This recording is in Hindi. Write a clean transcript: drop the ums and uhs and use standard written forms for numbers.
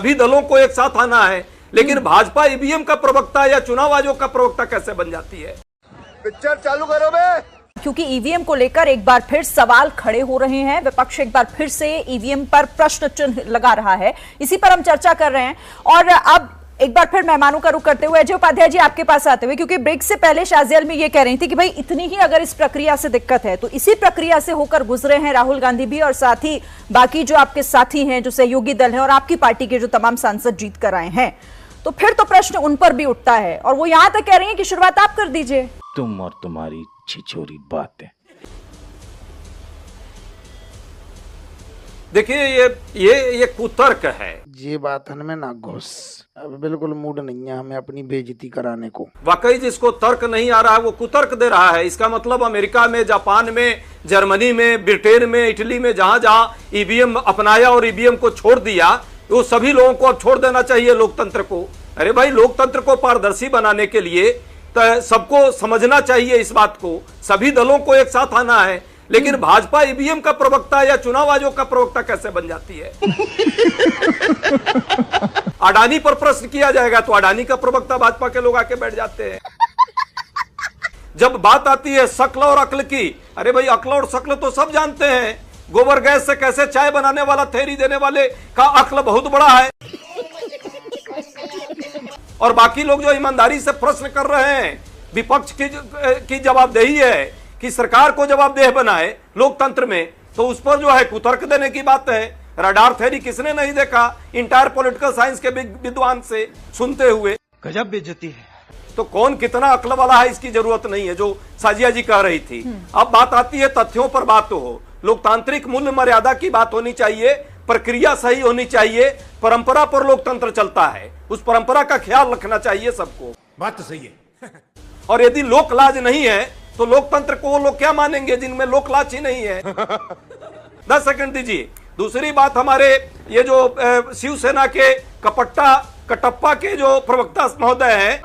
सभी दलों को एक साथ आना है, लेकिन भाजपा ईवीएम का प्रवक्ता या चुनाव आयोग का प्रवक्ता कैसे बन जाती है? पिक्चर चालू करो बे। क्योंकि ईवीएम को लेकर एक बार फिर सवाल खड़े हो रहे हैं, विपक्ष एक बार फिर से ईवीएम पर प्रश्न चिन्ह लगा रहा है, इसी पर हम चर्चा कर रहे हैं। और अब एक बार फिर मेहमानों का रुख करते हुए अजय उपाध्याय जी आपके पास आते हुए, क्योंकि ब्रेक से पहले शाजियल में ये कह रही थी कि भाई इतनी ही अगर इस प्रक्रिया से दिक्कत है तो इसी प्रक्रिया से होकर गुजरे हैं राहुल गांधी भी, और साथ ही बाकी जो आपके साथी हैं, जो सहयोगी दल हैं और आपकी पार्टी के जो तमाम सांसद जीत कर आए हैं, तो फिर तो प्रश्न उन पर भी उठता है। और वो यहां तक कह रही है कि शुरुआत आप कर दीजिए। तुम और तुम्हारी छिछोरी बातें। देखिए ये कुतर्क है। ये बात हमें ना घुस, अब बिल्कुल मूड नहीं है हमें अपनी बेइज्जती कराने को। वाकई जिसको तर्क नहीं आ रहा है वो कुतर्क दे रहा है। इसका मतलब अमेरिका में, जापान में, जर्मनी में, ब्रिटेन में, इटली में जहां जहां ईवीएम अपनाया और ईवीएम को छोड़ दिया, वो सभी लोगों को अब छोड़ देना चाहिए लोकतंत्र को। अरे भाई, लोकतंत्र को पारदर्शी बनाने के लिए तो सबको समझना चाहिए इस बात को, सभी दलों को एक साथ आना है, लेकिन भाजपा ईवीएम का प्रवक्ता या चुनाव आयोग का प्रवक्ता कैसे बन जाती है? अडानी पर प्रश्न किया जाएगा तो अडानी का प्रवक्ता भाजपा के लोग आके बैठ जाते हैं। जब बात आती है शक्ल और अक्ल की, अरे भाई अक्ल और शक्ल तो सब जानते हैं। गोबर गैस से कैसे चाय बनाने वाला थ्योरी देने वाले का अक्ल बहुत बड़ा है, और बाकी लोग जो ईमानदारी से प्रश्न कर रहे हैं, विपक्ष की जवाबदेही है कि सरकार को जवाबदेह बनाए लोकतंत्र में, तो उस पर जो है कुतर्क देने की बात है। रडार थ्योरी किसने नहीं देखा इंटायर पॉलिटिकल साइंस के विद्वान से सुनते हुए? गजब बेइज्जती है। तो कौन कितना अक्ल वाला है इसकी जरूरत नहीं है, जो साजिया जी कह रही थी। अब बात आती है तथ्यों पर, बात तो हो, लोकतांत्रिक मूल्य मर्यादा की बात होनी चाहिए, प्रक्रिया सही होनी चाहिए, परंपरा पर लोकतंत्र चलता है, उस परंपरा का ख्याल रखना चाहिए सबको। बात तो सही है। और यदि लोक लाज नहीं है तो लोकतंत्र को वो लोग क्या मानेंगे जिनमें लोक लाज ही नहीं है? 10 सेकंड दीजिए। दूसरी बात, हमारे ये जो शिवसेना के कटप्पा के जो प्रवक्ता महोदय हैं